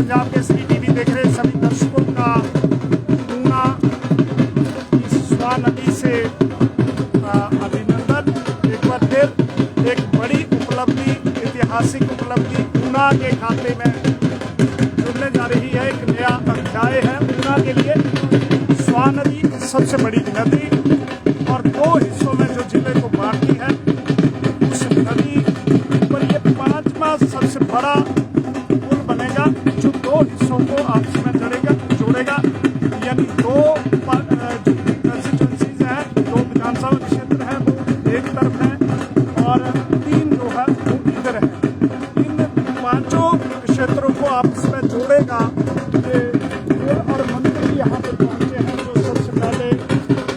Punjab Kesari TV देख रहे सभी दर्शकों का ऊना इस स्वां नदी से अभिनंदन। एक बार फिर एक बड़ी उपलब्धि, ऐतिहासिक उपलब्धि ऊना के खाते में जुड़ने जा रही है। एक नया अध्याय है ऊना के लिए। स्वां नदी सबसे बड़ी नदी और दो हिस्सों में जो जिले को बांटती है, उस नदी पर ये 5वां सबसे बड़ा पुल बनेगा जो दो हिस्सों को आपस में जोड़ेगा। यानी दो कंस्टिट्यूंसीज हैं, दो विधानसभा क्षेत्र हैं, वो एक तरफ है और 3 जो है वो इधर है। इन 5 क्षेत्रों को आपस में जोड़ेगा ये पुल। और मंत्री यहाँ पर पहुंचे हैं जो सबसे पहले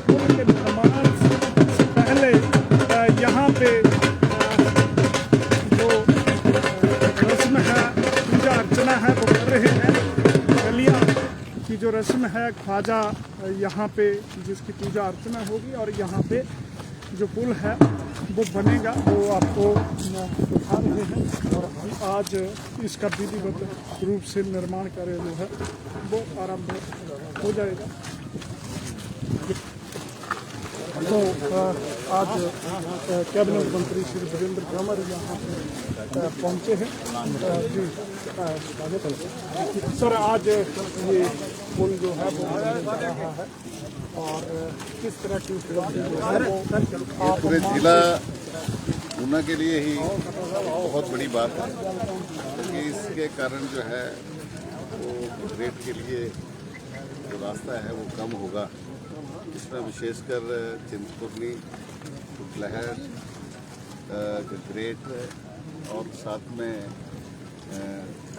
पुल के निर्माण से पहले यहाँ पे जो रस्म है, पूजा अर्चना है वो कर रहे हैं। गलियाँ की जो रस्म है, ख्वाजा यहाँ पे जिसकी पूजा अर्चना होगी और यहाँ पे जो पुल है वो बनेगा, वो आपको दिखा रहे हैं। और आज इसका विधिवत रूप से निर्माण कार्य जो है वो आरंभ हो जाएगा। तो आज कैबिनेट मंत्री श्री वीरेंद्र कंवर यहाँ पे पहुँचे हैं। जी सर, आज ये पुल जो है वो बन रहा है और किस तरह की उपलब्धि जो है वो पूरे जिला ऊना के लिए ही बहुत बड़ी बात है, क्योंकि इसके कारण जो है वो ग्रेड के लिए जो रास्ता है वो कम होगा। इसमें विशेषकर चिंतपूर्णी, लहर, ग्रेट और साथ में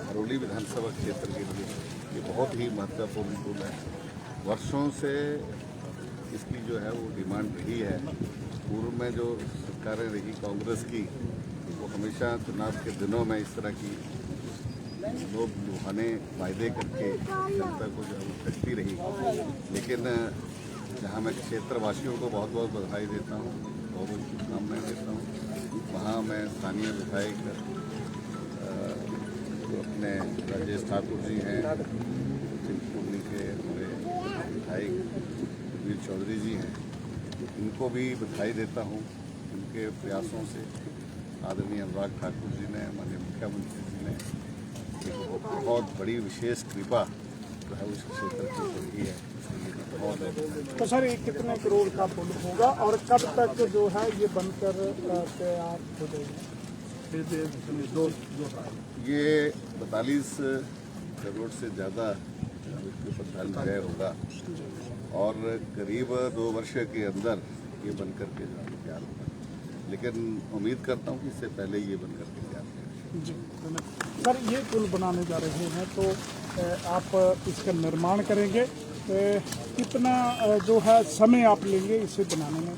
हरोली विधानसभा क्षेत्र के लिए ये बहुत ही महत्वपूर्ण पुल है। वर्षों से इसकी जो है वो डिमांड रही है। पूर्व में जो सरकारें रही कांग्रेस की, वो हमेशा चुनाव के दिनों में इस तरह की लोग लुभाने वायदे करके जनता को जो ठगती रही। लेकिन जहाँ मैं क्षेत्रवासियों को बहुत बहुत बधाई देता हूँ और शुभकामनाएं देता हूँ, वहाँ मैं स्थानीय विधायक जो अपने राजेश ठाकुर जी हैं, चिंतपूर्णी के हमारे विधायक वीर चौधरी जी हैं, इनको भी बधाई देता हूँ। उनके प्रयासों से आदरणीय अनुराग ठाकुर जी ने, माननीय मुख्यमंत्री जी ने एक बहुत बड़ी विशेष कृपा जो है उस क्षेत्र की रही है। तो सर, ये कितने करोड़ का पुल होगा और कब तक जो है ये बनकर तैयार हो जाएगा? ये 42 करोड़ से ज़्यादा व्यय होगा और करीब 2 वर्ष के अंदर ये बनकर के तैयार होगा। लेकिन उम्मीद करता हूँ कि इससे पहले ये बनकर के तैयार होगा। जी सर, ये पुल बनाने जा रहे हैं तो आप इसका निर्माण करेंगे, कितना जो है समय आप लेंगे इसे बनाने में?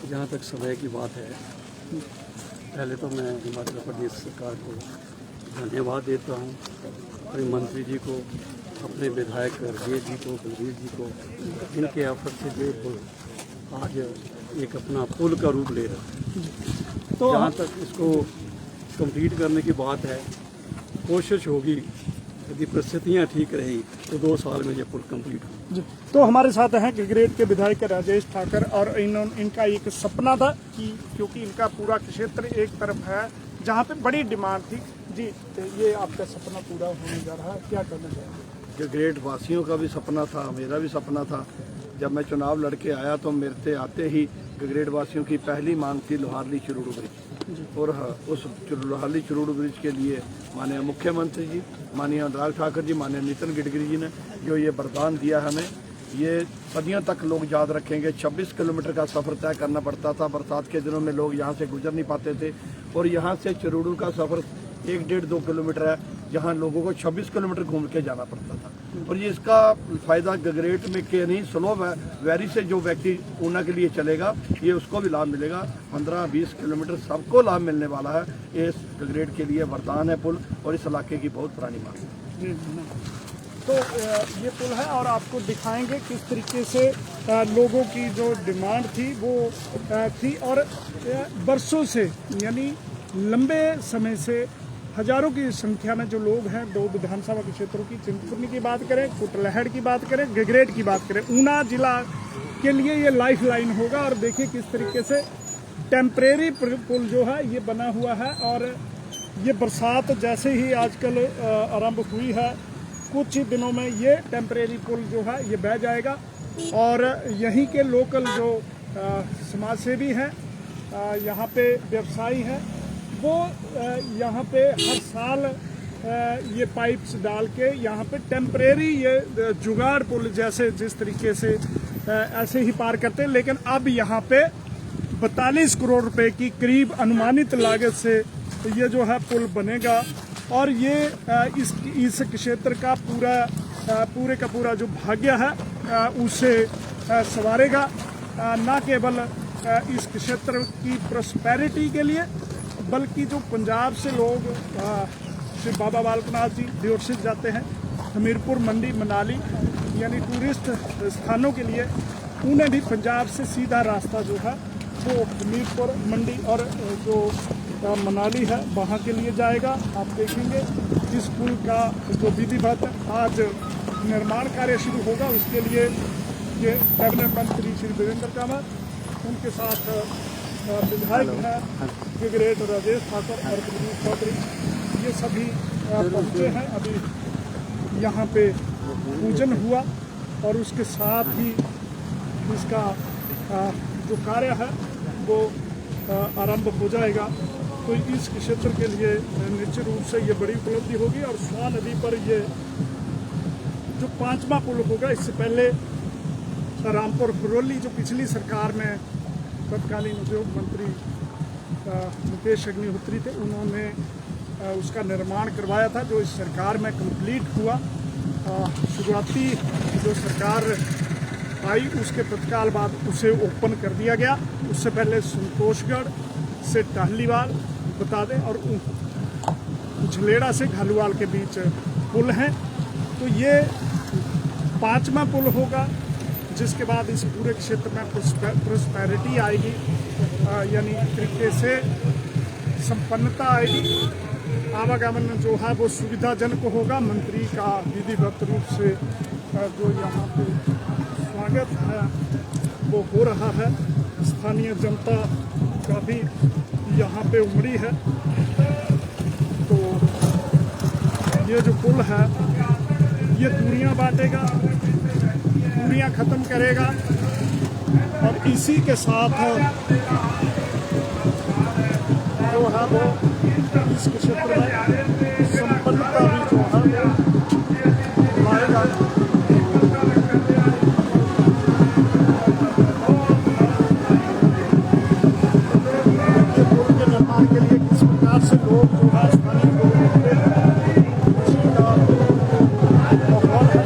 जहाँ तक समय की बात है, पहले तो मैं हिमाचल प्रदेश सरकार को धन्यवाद देता हूँ, अपने मंत्री जी को, अपने विधायक राजेश जी को, बलवीर जी को। इनके एफर्ट से ये पुल आज एक अपना पुल का रूप ले रहा है। तो जहाँ तक इसको कंप्लीट करने की बात है, कोशिश होगी, यदि परिस्थितियाँ ठीक रही तो 2 साल में ये पुल कंप्लीट हो। तो हमारे साथ हैं ग्रेड के विधायक राजेश ठाकर और इनका एक सपना था कि क्योंकि इनका पूरा क्षेत्र एक तरफ है जहाँ पे बड़ी डिमांड थी। जी, ये आपका सपना पूरा होने जा रहा है, क्या करना चाहेंगे? ग्रेड वासियों का भी सपना था, मेरा भी सपना था। जब मैं चुनाव लड़के आया तो मेरे आते ही ग्रेड वासियों की पहली मांग थी लोहारली चुरूड़ ब्रिज। और उस लोहारली चुरूड़ ब्रिज के लिए माननीय मुख्यमंत्री जी, माननीय अनुराग ठाकुर जी, माननीय नितिन गडकरी जी ने जो ये वरदान दिया हमें, ये सदियों तक लोग याद रखेंगे। 26 किलोमीटर का सफ़र तय करना पड़ता था। बरसात के दिनों में लोग यहाँ से गुजर नहीं पाते थे और यहाँ से चुरूड़ का सफ़र 1-1.5-2 किलोमीटर है, जहाँ लोगों को 26 किलोमीटर घूम के जाना पड़ता था। और ये इसका फ़ायदा गगरेट में के नहीं, स्लो वैरी से जो व्यक्ति ऊना के लिए चलेगा, ये उसको भी लाभ मिलेगा। 15-20 किलोमीटर सबको लाभ मिलने वाला है। ये गगरेट के लिए वरदान है पुल और इस इलाके की बहुत पुरानी मांग है। तो ये पुल है और आपको दिखाएंगे किस तरीके से लोगों की जो डिमांड थी वो थी और बरसों से, यानी लंबे समय से हजारों की संख्या में जो लोग हैं दो विधानसभा के क्षेत्रों की, चिंतपूर्णी की बात करें, कुटलहड़ की बात करें, गगरेट की बात करें, ऊना जिला के लिए ये लाइफ लाइन होगा। और देखिए किस तरीके से टेम्परेरी पुल जो है ये बना हुआ है, और ये बरसात जैसे ही आजकल आरंभ हुई है, कुछ ही दिनों में ये टेम्परेरी पुल जो है ये बह जाएगा। और यहीं के लोकल जो समाजसेवी हैं, यहाँ पे व्यवसायी हैं, वो यहाँ पे हर साल ये पाइप्स डाल के यहाँ पे टेम्परेरी ये जुगाड़ पुल जैसे जिस तरीके से ऐसे ही पार करते हैं। लेकिन अब यहाँ पे 42 करोड़ रुपए की करीब अनुमानित लागत से ये जो है पुल बनेगा, और ये इस क्षेत्र का पूरे का पूरा जो भाग्य है उसे संवारेगा। न केवल इस क्षेत्र की प्रॉस्पेरिटी के लिए, बल्कि जो पंजाब से लोग श्री बाबा बालकनाथ जी डिओरसिस जाते हैं, हमीरपुर, मंडी, मनाली यानी टूरिस्ट स्थानों के लिए, उन्हें भी पंजाब से सीधा रास्ता जो है वो हमीरपुर, मंडी और जो मनाली है वहाँ के लिए जाएगा। आप देखेंगे इस पुल का जो विधिवत आज निर्माण कार्य शुरू होगा, उसके लिए ये कैबिनेट मंत्री श्री वीरेंद्र कंवर, उनके साथ विधायक हैं गगरेट राजेश ठाकुर और प्रदीप चौधरी, ये सभी पहुँचे हैं। अभी यहाँ पे पूजन हुआ और उसके साथ ही इसका जो कार्य है वो आरंभ हो जाएगा। तो इस क्षेत्र के लिए निश्चित रूप से ये बड़ी उपलब्धि होगी। और स्वां नदी पर ये जो 5वां पुल होगा, इससे पहले रामपुर खरौली जो पिछली सरकार में तत्कालीन उद्योग मंत्री मुकेश अग्निहोत्री थे, उन्होंने उसका निर्माण करवाया था, जो इस सरकार में कंप्लीट हुआ। शुरुआती जो सरकार आई उसके तत्काल बाद उसे ओपन कर दिया गया। उससे पहले संतोषगढ़ से टाहलीवाल बता दें और झलेड़ा से घालूवाल के बीच पुल हैं। तो ये 5वां पुल होगा, जिसके बाद इस पूरे क्षेत्र में प्रॉस्पेरिटी आएगी, यानी एक तरीके से संपन्नता आएगी। आवागमन जो है वो सुविधाजनक होगा। मंत्री का विधिवत रूप से जो यहाँ पे स्वागत है वो हो रहा है। स्थानीय जनता का भी यहाँ पे उमड़ी है। तो ये जो पुल है ये दूरियां बांटेगा, दूरियां ख़त्म करेगा, और इसी के साथ जो है वो इस क्षेत्र में संपन्नता भी जो है वो लाएगा। के लिए किस प्रकार से लोग जो है स्थानीय लोग होते हैं, उसी का माहौल है।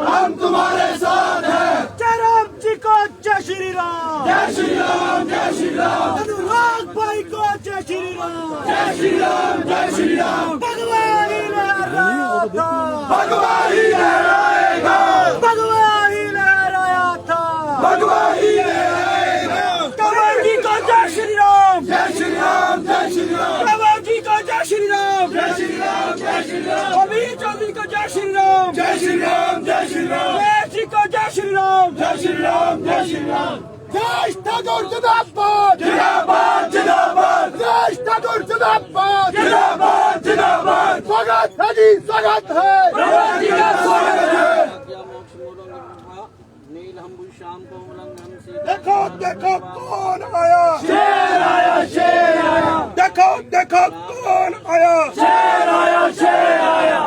हम तुम्हारे साथ हैं। जय राम जी को जय श्री राम। जय श्री राम, जय श्री राम। अनुराग भाई को जय श्री राम। जय श्री राम, जय श्री राम। भगवान ही लहराया था। भगवान ही लहराएगा। भगवान ही लहराया था। भगवान ही लहराएगा। कंवर जी को जय श्री राम। जय श्री राम, जय श्री राम। कंवर जी को जय श्री राम। जय श्री राम, जय श्री राम। अमीर चौधरी को जय श्री राम। जय श्री राम, जय श्री राम। जी को जय श्री राम। जय श्री राम, जय श्री राम। जय ठाकुर जिंदाबाद। जिंदाबाद, जिंदाबाद। जय ठाकुर जिंदाबाद। जिंदाबाद, जिंदाबाद। स्वागत है जी, स्वागत है। प्रभु जी का स्वागत है। देखो देखो कौन आया। शेर आया, शेर आया। देखो देखो कौन आया। शेर आया, शेर आया।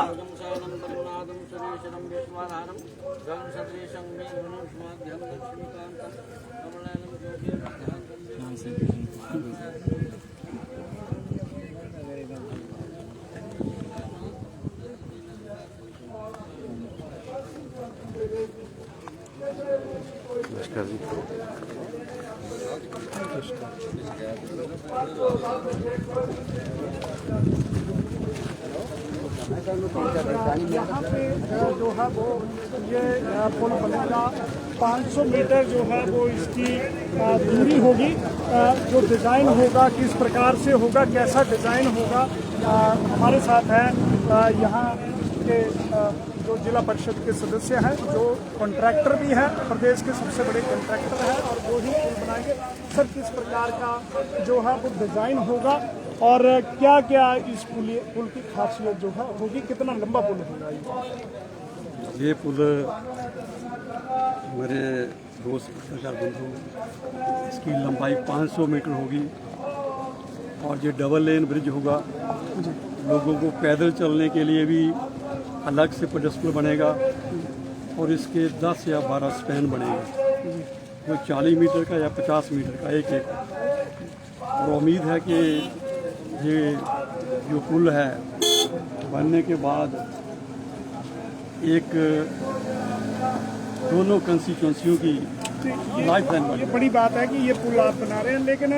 यहाँ पे जो है वो ये पुल बनेगा 500 मीटर जो है वो इसकी दूरी होगी। जो डिज़ाइन होगा किस प्रकार से होगा, कैसा डिज़ाइन होगा, हमारे साथ है यहाँ के जो जिला परिषद के सदस्य हैं, जो कॉन्ट्रैक्टर भी हैं, प्रदेश के सबसे बड़े कॉन्ट्रैक्टर हैं और वो ही पुल बनाएंगे। सर, किस प्रकार का जो है वो डिज़ाइन होगा और क्या क्या इस पुल की खासियत जो है होगी, कितना लंबा पुल होगा ये पुल? मेरे दोस्त पत्रकार बंधु, इसकी लंबाई 500 मीटर होगी और ये डबल लेन ब्रिज होगा। लोगों को पैदल चलने के लिए भी अलग से पेडेस्ट्रियन बनेगा और इसके 10 या 12 स्पैन बनेंगे, जो 40 मीटर का या 50 मीटर का एक एक। और उम्मीद है कि ये जो पुल है बनने के बाद एक दोनों कंस्टिट्यूंसियों की लाइफ लाइन ये बड़ी बात है कि ये पुल आप बना रहे हैं, लेकिन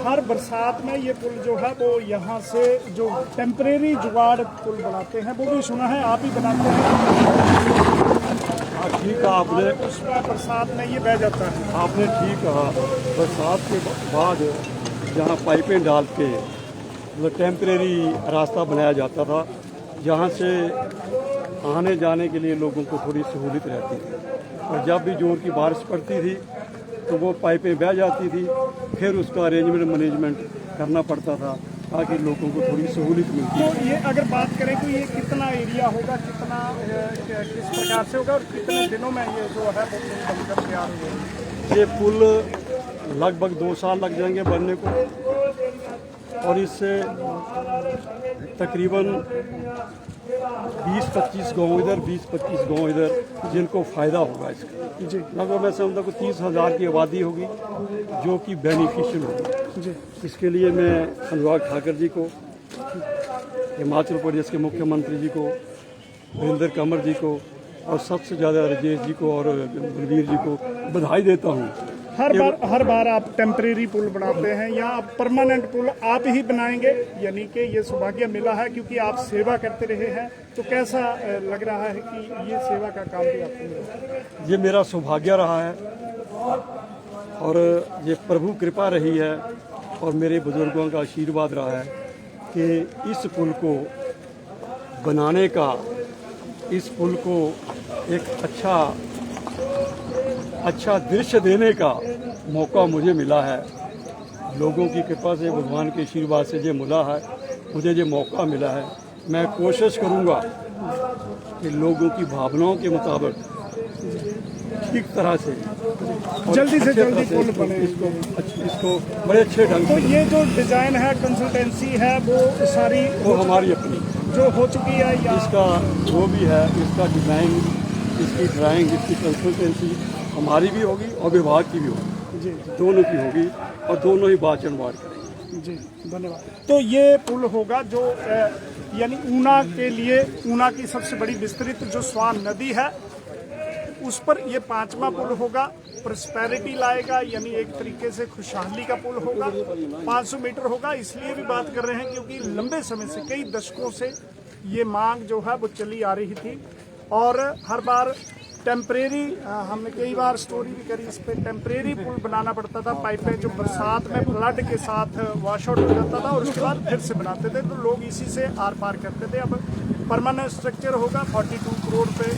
हर बरसात में ये पुल जो है वो यहाँ से जो टेम्परेरी जुगाड़ पुल बनाते हैं वो भी सुना है आप ही बनाते हैं। ठीक कहा आपने, उसमें बरसात में ये बह जाता है। आपने ठीक कहा। बरसात के बाद जहाँ पाइपें डाल के मतलब टेम्परेरी रास्ता बनाया जाता था, जहाँ से आने जाने के लिए लोगों को थोड़ी सहूलियत रहती थी। और जब भी जोर की बारिश पड़ती थी तो वो पाइपें बह जाती थी, फिर उसका अरेंजमेंट मैनेजमेंट करना पड़ता था ताकि लोगों को थोड़ी सहूलियत मिलती। तो ये अगर बात करें तो ये कितना एरिया होगा, कितना किस प्रकार से होगा और कितने दिनों में ये जो है वो बनकर तैयार होगा? ये पुल लगभग 2 साल लग जाएंगे बनने को और इससे तकरीबन 20-25 गाँव इधर, 20-25 गाँव इधर, जिनको फ़ायदा होगा इसका। जी, लगभग मैं समझता हूँ 30,000 की आबादी होगी जो कि बेनिफिशियल होगी। जी, इसके लिए मैं अनुराग ठाकुर जी को, हिमाचल प्रदेश के मुख्यमंत्री जी को, वीरेंद्र कंवर जी को और सबसे ज़्यादा राजेश जी को और बलवीर जी को बधाई देता हूँ। हर बार आप टेम्परेरी पुल बनाते हैं या आप परमानेंट पुल आप ही बनाएंगे, यानी कि ये सौभाग्य मिला है क्योंकि आप सेवा करते रहे हैं, तो कैसा लग रहा है कि ये सेवा का काम भी आपको मिला? ये मेरा सौभाग्य रहा है और ये प्रभु कृपा रही है और मेरे बुजुर्गों का आशीर्वाद रहा है कि इस पुल को बनाने का, इस पुल को एक अच्छा दृश्य देने का मौका मुझे मिला है। लोगों की कृपा से, भगवान के आशीर्वाद से ये मिला है, मुझे ये मौका मिला है। मैं कोशिश करूँगा कि लोगों की भावनाओं के मुताबिक ठीक तरह से जल्दी से जल्दी पुल बने। इसको बड़े अच्छे ढंग तो से, ये जो डिजाइन है, कंसल्टेंसी है, वो सारी वो हमारी अपनी, जो हो चुकी है या इसका जो भी है, इसका डिज़ाइन, इसकी ड्राइंग, इसकी कंसल्टेंसी हमारी भी होगी और विभाग की भी होगी, जी दोनों की होगी और दोनों ही बात बात करेंगे। जी धन्यवाद। तो ये पुल होगा जो यानी ऊना के लिए, ऊना की सबसे बड़ी विस्तृत जो स्वान नदी है उस पर ये 5वां पुल होगा। प्रॉस्पेरिटी लाएगा, यानी एक तरीके से खुशहाली का पुल होगा। 500 मीटर होगा। इसलिए भी बात कर रहे हैं क्योंकि लंबे समय से, कई दशकों से ये मांग जो है वो चली आ रही थी और हर बार टेम्परेरी, हमने कई बार स्टोरी भी करी इस पे, टेम्परेरी पुल बनाना पड़ता था। पाइपें जो बरसात में फ्लड के साथ वॉश आउट हो जाता था और उसके बाद फिर से बनाते थे, तो लोग इसी से आर पार करते थे। अब परमानेंट स्ट्रक्चर होगा। 42 करोड़ पे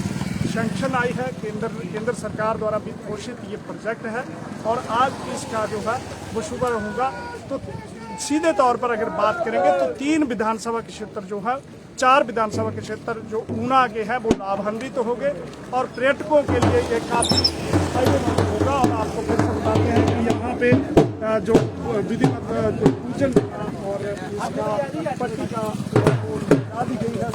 सैंक्शन आई है, केंद्र सरकार द्वारा भी घोषित ये प्रोजेक्ट है और आज इसका जो है वो शुरू होगा। तो सीधे तौर पर अगर बात करेंगे तो 3 विधानसभा के क्षेत्र जो है, 4 विधानसभा के क्षेत्र जो ऊना के हैं वो लाभान्वित होंगे और पर्यटकों के लिए ये काफी फायदेमंद होगा। और आपको फिर से बताते हैं कि यहाँ पे जो विधिवत जो पूजन और इसका पट्टिका आदि गई है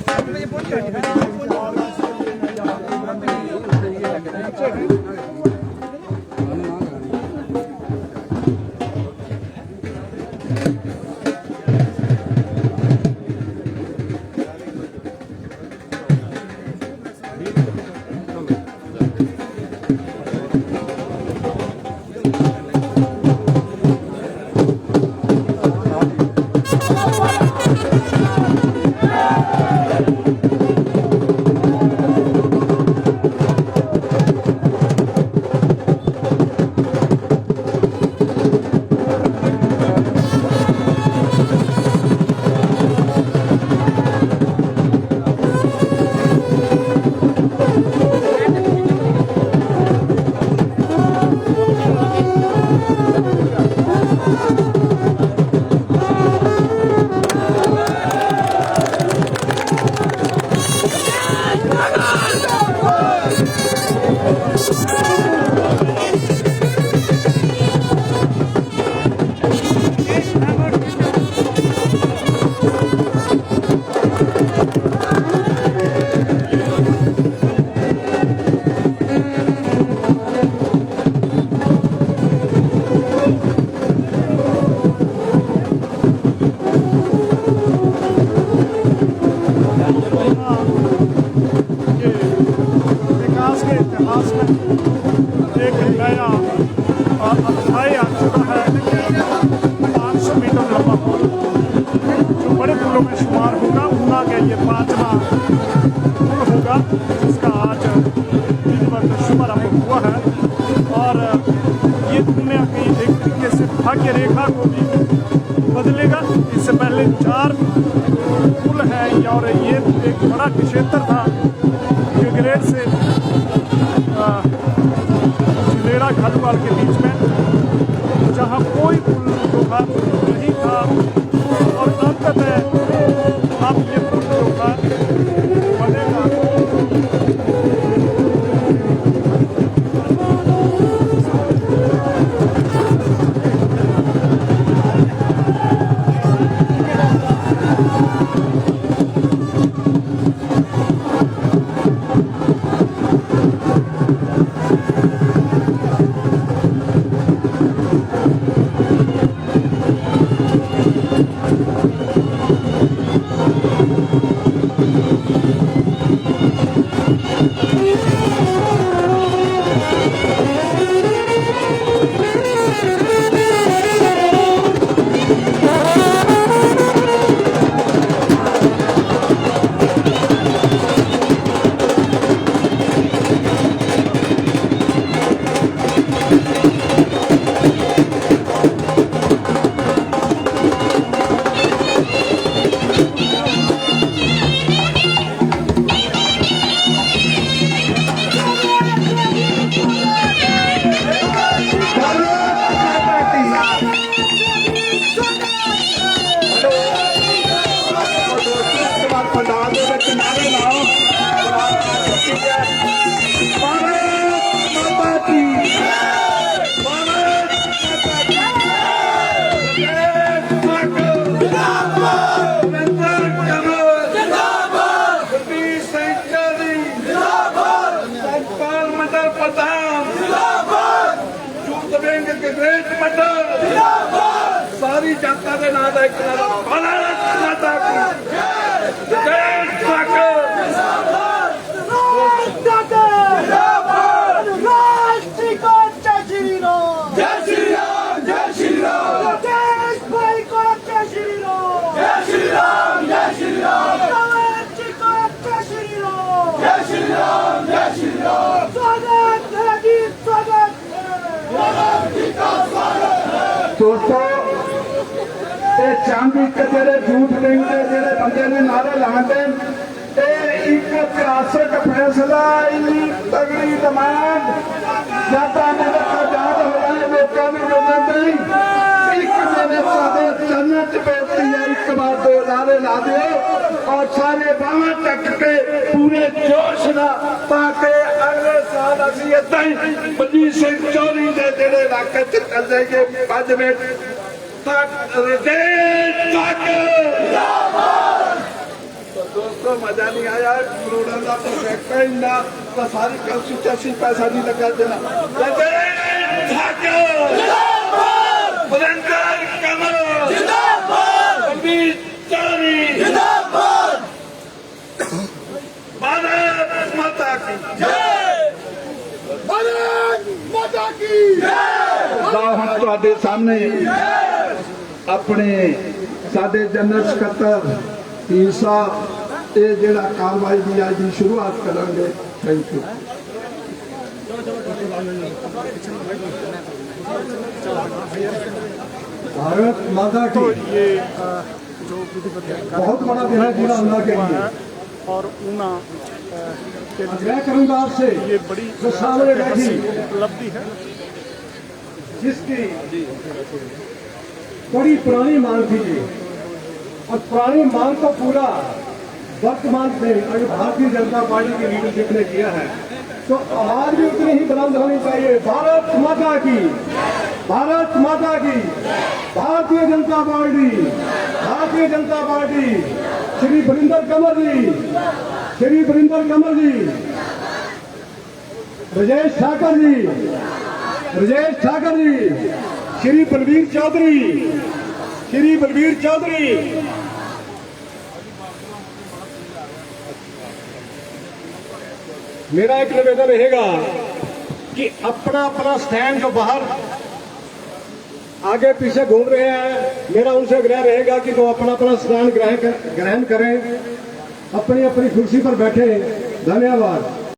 भाग्य रेखा को भी बदलेगा। इससे पहले 4 पुल हैं और ये एक बड़ा क्षेत्र था गगरेट से जिलेड़ा खालूवाल के बीच में, जहाँ कोई पुल जो था नहीं था और अंततः अब ये पुल जो था बनेगा। भोलेनाथ एक भारत माता की जय ठाकुर। अनुराग ठाकुर अनुराग जी को जय श्री राम। जय श्री राम, जय श्री राम, राजेश भाई को जय श्री राम। जय श्री राम, जय श्री राम, अनुराग जी को जय श्री राम। जय श्री राम, जय श्री राम। स्वागत है जी, स्वागत है। दोस्तों ये चांदी के जेडे झूठ लिंग के जेडे बंदे ने नारे लाते एक इतिहासक फैसला इन्नी तगड़ी डिमांड ज्यादा मेरे आजाद हो रहे लोगों की जरूरत नहीं। एक मेरे सारे चरण च बेनती है, एक बार दो नारे ला दो और सारे बाहें चक के पूरे जोश ना ताकि अगले साल असं इदा ही बलजीत सिंह चौधरी के जेडे इलाके च चल जाएंगे 5 मिनट तक। तो दोस्तों मजा नहीं आया, करोड़ों का प्रोजेक्ट है इतना तो सारी कंस्टिट्यूंसी पैसा नहीं लगा देना। भारत माता की जय, भारत माता की जय। हम तुहाडे सामने अपने साडे जनरल सकत्तर ईर साहब ये जिहड़ा कार्रवाई की अज की शुरुआत करेंगे। Thank you. भारत माता की ये जो विधिवत बहुत बड़ा दिन है पूरा ऊना के लिए और ऊना के लिए मैं करूंगा आपसे ये बड़ी जो सामने बैठी उपलब्धि है। जिसकी बड़ी पुरानी मांग थी ये, और पुरानी मांग को पूरा वर्तमान में अगर भारतीय जनता पार्टी की लीडरशिप ने किया है तो आवाज भी उतनी ही बुलंद होनी चाहिए। भारत माता की, भारत माता की, भारतीय जनता पार्टी, भारतीय जनता पार्टी। श्री वरिंदर कंवर जी, श्री वरिंदर कंवर जी, राजेश ठाकुर जी, राजेश ठाकुर जी, श्री बलवीर चौधरी, श्री बलवीर चौधरी। मेरा एक निवेदन रहेगा कि अपना अपना स्टैंड जो बाहर आगे पीछे घूम रहे हैं, मेरा उनसे आग्रह रहेगा कि वो अपना अपना स्टैंड ग्रहण करें, अपनी अपनी कुर्सी पर बैठे। धन्यवाद।